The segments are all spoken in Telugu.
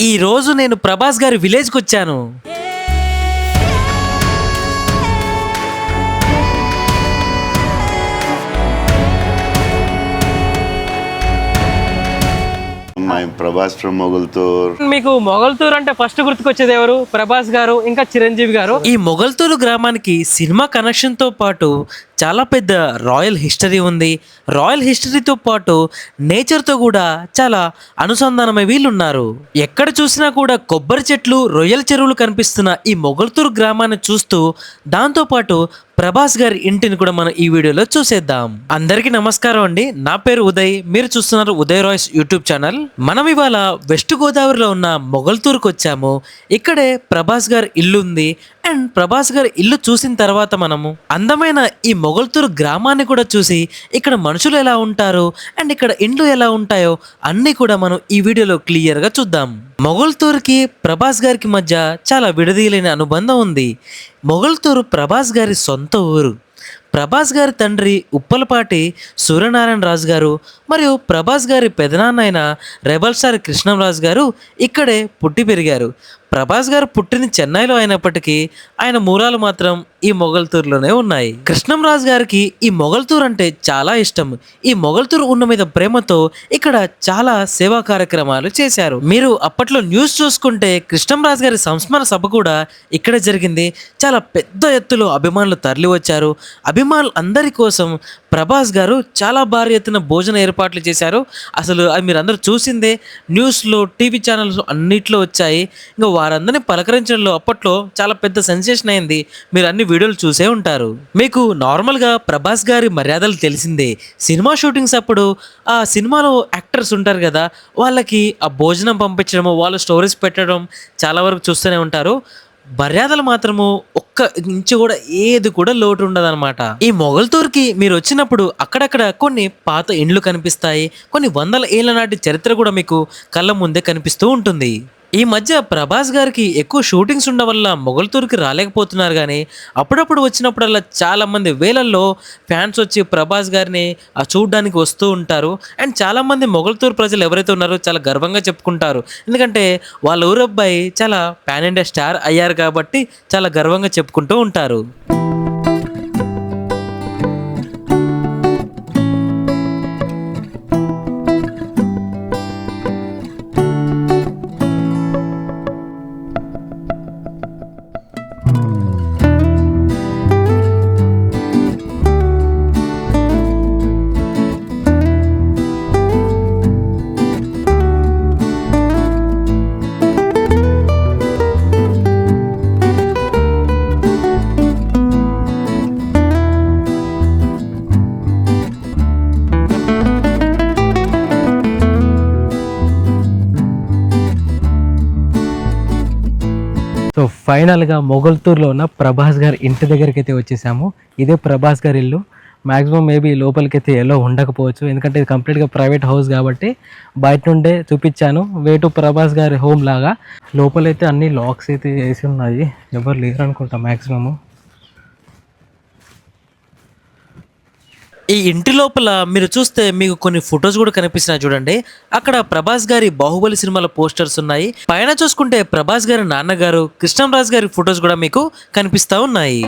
ఈ రోజు నేను ప్రభాస్ గారి విలేజ్కి వచ్చాను. ప్రభాస్ ఫ్రమ్ మొగల్తూర్. మీకు మొగల్తూర్ అంటే ఫస్ట్ గుర్తుకొచ్చేది ఎవరు? ప్రభాస్ గారు, ఇంకా చిరంజీవి గారు. ఈ మొగల్తూరు గ్రామానికి సినిమా కనెక్షన్ తో పాటు చాలా పెద్ద రాయల్ హిస్టరీ ఉంది. రాయల్ హిస్టరీతో పాటు నేచర్తో కూడా చాలా అనుసంధానమై వీళ్ళున్నారు. ఎక్కడ చూసినా కూడా కొబ్బరి చెట్లు, రొయ్యల చెరువులు కనిపిస్తున్న ఈ మొగల్తూరు గ్రామాన్ని చూస్తూ దాంతోపాటు ప్రభాస్ గారి ఇంటిని కూడా మనం ఈ వీడియోలో చూసేద్దాం. అందరికీ నమస్కారం అండి. నా పేరు ఉదయ్. మీరు చూస్తున్నారు ఉదయ్ రాయ్స్ యూట్యూబ్ ఛానల్. మనం ఇవాళ వెస్ట్ గోదావరిలో ఉన్న మొగల్తూరుకు వచ్చాము. ఇక్కడే ప్రభాస్ గారి ఇల్లు ఉంది. అండ్ ప్రభాస్ గారి ఇల్లు చూసిన తర్వాత మనము అందమైన ఈ మొగల్తూరు గ్రామాన్ని కూడా చూసి ఇక్కడ మనుషులు ఎలా ఉంటారు అండ్ ఇక్కడ ఇండ్లు ఎలా ఉంటాయో అన్నీ కూడా మనం ఈ వీడియోలో క్లియర్గా చూద్దాం. మొగల్తూరుకి ప్రభాస్ గారికి మధ్య చాలా విడదీయలేని అనుబంధం ఉంది. మొగల్తూరు ప్రభాస్ గారి సొంత ఊరు. ప్రభాస్ గారి తండ్రి ఉప్పలపాటి సూర్యనారాయణ రాజు గారు మరియు ప్రభాస్ గారి పెదనాన్న అయిన రెబల్ స్టార్ కృష్ణంరాజు గారు ఇక్కడే పుట్టి పెరిగారు. ప్రభాస్ గారు పుట్టిన చెన్నైలో అయినప్పటికీ ఆయన మూలాలు మాత్రం ఈ మొగల్తూరులోనే ఉన్నాయి. కృష్ణంరాజు గారికి ఈ మొగల్తూరు అంటే చాలా ఇష్టం. ఈ మొగల్తూరు ఉన్న మీద ప్రేమతో ఇక్కడ చాలా సేవా కార్యక్రమాలు చేశారు. మీరు అప్పట్లో న్యూస్ చూసుకుంటే కృష్ణంరాజు గారి సంస్మరణ సభ కూడా ఇక్కడే జరిగింది. చాలా పెద్ద ఎత్తులో అభిమానులు తరలి వచ్చారు. అభిమానులు అందరి కోసం ప్రభాస్ గారు చాలా భారీ ఎత్తున భోజన ఏర్పాట్లు చేశారు. అసలు అది మీరు అందరూ చూసిందే, న్యూస్లో, టీవీ ఛానల్స్ అన్నిట్లో వచ్చాయి. ఇంకా వారందరినీ పలకరించడంలో అప్పట్లో చాలా పెద్ద సెన్సేషన్ అయింది. మీరు అన్ని వీడియోలు చూసే ఉంటారు. మీకు నార్మల్గా ప్రభాస్ గారి మర్యాదలు తెలిసిందే. సినిమా షూటింగ్స్ అప్పుడు ఆ సినిమాలో యాక్టర్స్ ఉంటారు కదా, వాళ్ళకి ఆ భోజనం పంపించడము, వాళ్ళ స్టోరీస్ పెట్టడం చాలా వరకు చూస్తూనే ఉంటారు. మర్యాదలు మాత్రము ఒక్క ఇంచు కూడా ఏది కూడా లోటు ఉండదన్నమాట. ఈ మొగల్తూరుకి మీరు వచ్చినప్పుడు అక్కడక్కడ కొన్ని పాత ఇండ్లు కనిపిస్తాయి. కొన్ని వందల ఏళ్ల నాటి చరిత్ర కూడా మీకు కళ్ళ ముందే కనిపిస్తూ ఉంటుంది. ఈ మధ్య ప్రభాస్ గారికి ఎక్కువ షూటింగ్స్ ఉండడం వల్ల మొగల్తూరుకి రాలేకపోతున్నారు. కానీ అప్పుడప్పుడు వచ్చినప్పుడల్లా చాలామంది వేలల్లో ఫ్యాన్స్ వచ్చి ప్రభాస్ గారిని చూడడానికి వస్తూ ఉంటారు. అండ్ చాలామంది మొగల్తూరు ప్రజలు ఎవరైతే ఉన్నారో చాలా గర్వంగా చెప్పుకుంటారు. ఎందుకంటే వాళ్ళ ఊరు అబ్బాయి చాలా పాన్ ఇండియా స్టార్ అయ్యారు కాబట్టి చాలా గర్వంగా చెప్పుకుంటూ ఉంటారు. సో ఫైనల్గా మొగల్తూరులో ఉన్న ప్రభాస్ గారి ఇంటి దగ్గరికి అయితే వచ్చేసాము. ఇదే ప్రభాస్ గారి ఇల్లు. మ్యాక్సిమం మేబీ లోపలికైతే ఎలా ఉండకపోవచ్చు, ఎందుకంటే ఇది కంప్లీట్గా ప్రైవేట్ హౌస్ కాబట్టి బయట నుండే చూపించాను. వే టు ప్రభాస్ గారి హోమ్ లాగా. లోపలైతే అన్ని లాక్స్ అయితే వేసి ఉన్నాయి, ఎవరు లేరు అనుకుంటా మ్యాక్సిమము. ఈ ఇంటి లోపల మీరు చూస్తే మీకు కొన్ని ఫొటోస్ కూడా కనిపిస్తున్నాయి చూడండి. అక్కడ ప్రభాస్ గారి బాహుబలి సినిమాల పోస్టర్స్ ఉన్నాయి. పైన చూసుకుంటే ప్రభాస్ గారి నాన్నగారు కృష్ణంరాజు గారి ఫొటోస్ కూడా మీకు కనిపిస్తా ఉన్నాయి.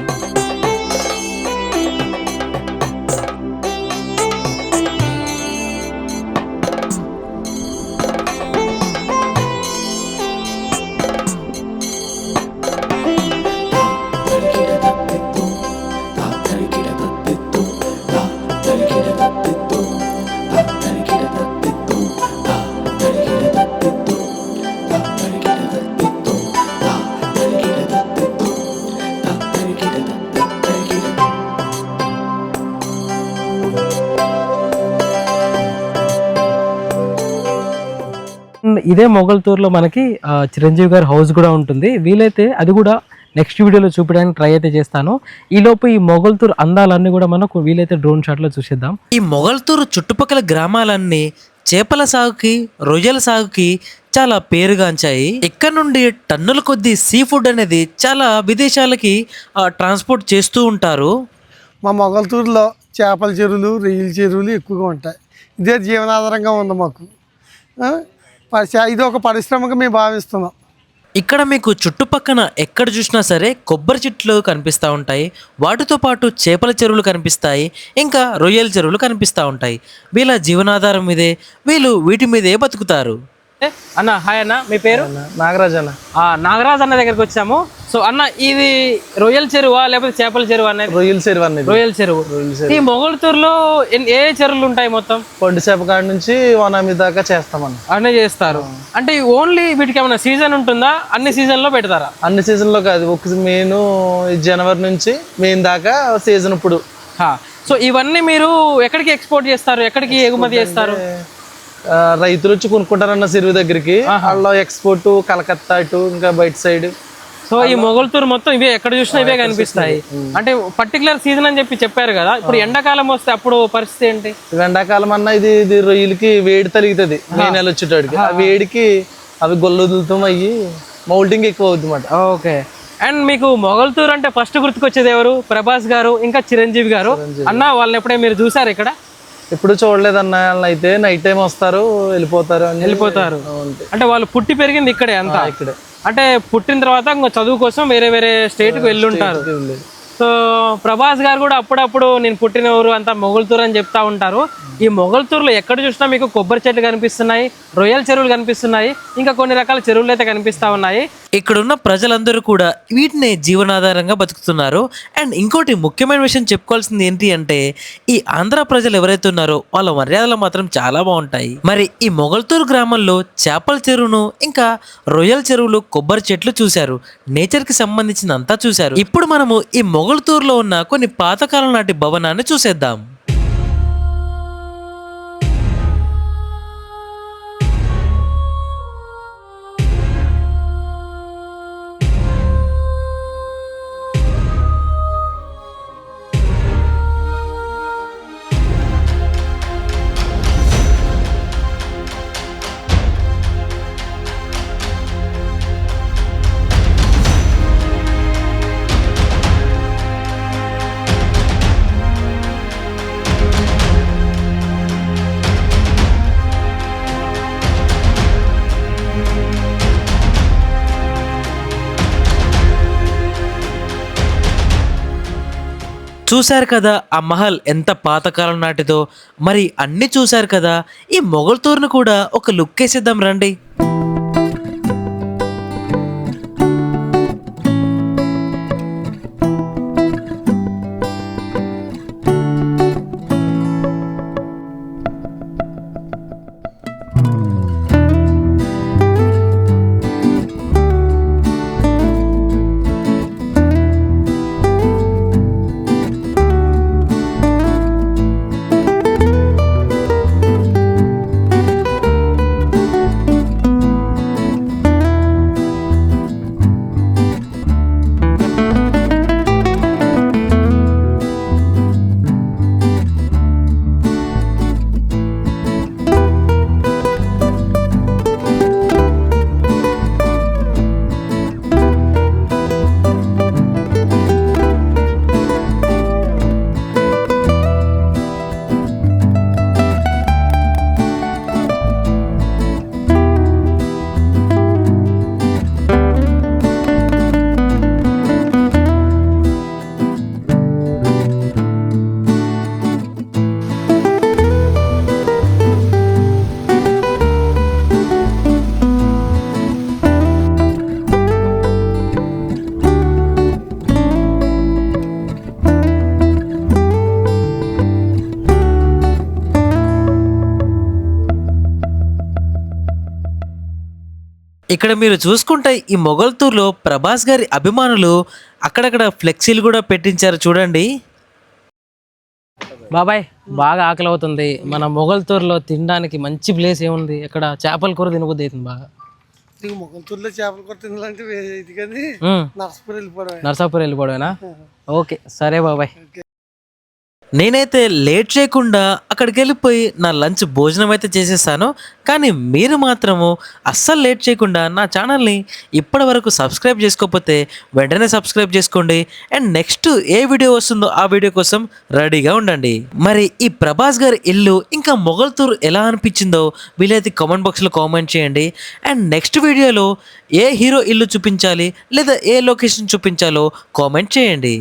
ఇదే మొగల్తూరులో మనకి చిరంజీవి గారి హౌస్ కూడా ఉంటుంది. వీలైతే అది కూడా నెక్స్ట్ వీడియోలో చూపించడానికి ట్రై అయితే చేస్తాను. ఈలోపు ఈ మొగల్తూరు అందాలన్నీ కూడా మనకు వీలైతే డ్రోన్ షాట్లో చూసేద్దాం. ఈ మొగల్తూరు చుట్టుపక్కల గ్రామాలన్నీ చేపల సాగుకి, రొయ్యల సాగుకి చాలా పేరుగాంచాయి. ఇక్కడ నుండి టన్నుల కొద్దీ సీ ఫుడ్ అనేది చాలా విదేశాలకి ట్రాన్స్పోర్ట్ చేస్తూ ఉంటారు. మా మొగల్తూరులో చేపల చెరువులు, రొయ్యల చెరువులు ఎక్కువగా ఉంటాయి. ఇదే జీవనాధారంగా ఉంది మాకు. ఇది ఒక పరిశ్రమగా మేము భావిస్తున్నాం. ఇక్కడ మీకు చుట్టుపక్కన ఎక్కడ చూసినా సరే కొబ్బరి చెట్లు కనిపిస్తూ ఉంటాయి. వాటితో పాటు చేపల చెరువులు కనిపిస్తాయి, ఇంకా రొయ్యల చెరువులు కనిపిస్తూ ఉంటాయి. వీళ్ళ జీవనాధారం ఇదే, వీళ్ళు వీటి మీదే బతుకుతారు. అన్న హాయ్ అన్న, మీ పేరు? నాగరాజ్ అన్న. నాగరాజ్ అన్న దగ్గరికి వచ్చాము. సో అన్న, ఇది రొయ్యల చెరువా లేకపోతే చేపల చెరువు అనేది? రొయ్యల చెరువు అనేది. రొయ్యల చెరువు. ఈ మొగల్తూరులో ఏ చెరువులు ఉంటాయి మొత్తం? పొండి చేప కాడ నుంచి వనామి దాకా చేస్తామన్న. అన్నీ చేస్తారు. అంటే ఓన్లీ వీటికి ఏమైనా సీజన్ ఉంటుందా? అన్ని సీజన్లో పెడతారా? అన్ని సీజన్లో కాదు, ఒక మెయిన్ జనవరి నుంచి మెయిన్ దాకా సీజన్ ఇప్పుడు. సో ఇవన్నీ మీరు ఎక్కడికి ఎక్స్పోర్ట్ చేస్తారు, ఎక్కడికి ఎగుమతి చేస్తారు? రైతులు వచ్చి కొనుక్కుంటారన్న చెరువు దగ్గరికి. వాళ్ళు ఎక్స్పోర్ట్ కలకత్తా ఇటు ఇంకా బయట సైడ్. సో ఈ మొగల్తూరు మొత్తం ఇవే, ఎక్కడ చూసినా ఇవే కనిపిస్తాయి. అంటే పర్టికులర్ సీజన్ అని చెప్పారు కదా, ఇప్పుడు ఎండాకాలం వస్తే అప్పుడు పరిస్థితి ఏంటి? ఎండాకాలం అన్న ఇది రొయ్యలకి వేడి తరుగుతుంది. మే నెల వచ్చేటాడికి ఆ వేడికి అవి గొల్లొదులుతాం, అయ్యి మౌల్టింగ్ ఎక్కువ అవుతుంది అన్నమాట. ఓకే. అండ్ మీకు మొగల్తూరు అంటే ఫస్ట్ గుర్తుకొచ్చేది ఎవరు? ప్రభాస్ గారు, ఇంకా చిరంజీవి గారు. అన్న వాళ్ళని ఎప్పుడే మీరు చూసారు ఇక్కడ? ఎప్పుడు చూడలేదన్న. వాళ్ళని అయితే నైట్ టైం వస్తారు, వెళ్ళిపోతారు. అంటే వాళ్ళు పుట్టి పెరిగింది ఇక్కడే అంతా? ఇక్కడే. అంటే పుట్టిన తర్వాత ఇంకా చదువు కోసం వేరే వేరే స్టేట్కి వెళ్ళుంటారు. సో ప్రభాస్ గారు కూడా అప్పుడప్పుడు నేను పుట్టిన ఊరు అంతా మొగల్తూరు అని చెప్తా ఉంటారు. ఈ మొగల్తూరులో ఎక్కడ చూసినా మీకు కొబ్బరి చెట్లు కనిపిస్తున్నాయి, రొయ్యల చెరువులు కనిపిస్తున్నాయి, ఇంకా కొన్ని రకాల చెరువులు అయితే కనిపిస్తా ఉన్నాయి. ఇక్కడున్న ప్రజలందరూ కూడా వీటిని జీవనాధారంగా బతుకుతున్నారు. అండ్ ఇంకోటి ముఖ్యమైన విషయం చెప్పుకోవాల్సింది ఏంటి అంటే, ఈ ఆంధ్ర ప్రజలు ఎవరైతే ఉన్నారో వాళ్ళ మర్యాదలు మాత్రం చాలా బాగుంటాయి. మరి ఈ మొగల్తూరు గ్రామంలో చేపల చెరువును, ఇంకా రొయ్యల చెరువులు, కొబ్బరి చెట్లు చూశారు, నేచర్కి సంబంధించిన అంతా చూశారు. ఇప్పుడు మనము ఈ మొగల్తూరులో ఉన్న కొన్ని పాతకాలం నాటి భవనాన్ని చూసేద్దాం. చూశారు కదా ఆ మహల్ ఎంత పాతకాలం నాటిదో. మరి అన్ని చూశారు కదా, ఈ మొగల్తూరును కూడా ఒక లుక్ వేసేద్దాం రండి. ఇక్కడ మీరు చూసుకుంటే ఈ మొగల్తూరులో ప్రభాస్ గారి అభిమానులు అక్కడక్కడ ఫ్లెక్సీలు కూడా పెట్టించారు చూడండి. బాబాయ్ బాగా ఆకలి అవుతుంది. మన మొగల్తూరులో తినడానికి మంచి ప్లేస్ ఏముంది? ఇక్కడ చేపల కూర తినబుద్ధి అవుతుంది బాగా. మొగల్తూరులో చేపల కూర తినాలంటే ఇది కానీ నర్సాపూర్ వెళ్ళిపోవడమేనా? ఓకే సరే బాబాయ్. నేనైతే లేట్ చేయకుండా అక్కడికి వెళ్ళిపోయి నా లంచ్ భోజనం అయితే చేసేసాను. కానీ మీరు మాత్రము అస్సలు లేట్ చేయకుండా నా ఛానల్ని ఇప్పటి వరకు సబ్స్క్రైబ్ చేసుకోకపోతే వెంటనే సబ్స్క్రైబ్ చేసుకోండి. అండ్ నెక్స్ట్ ఏ వీడియో వస్తుందో ఆ వీడియో కోసం రెడీగా ఉండండి. మరి ఈ ప్రభాస్ గారి ఇల్లు ఇంకా మొగల్తూరు ఎలా అనిపించిందో వీలైతే కామెంట్ బాక్స్లో కామెంట్ చేయండి. అండ్ నెక్స్ట్ వీడియోలో ఏ హీరో ఇల్లు చూపించాలి లేదా ఏ లొకేషన్ చూపించాలో కామెంట్ చేయండి.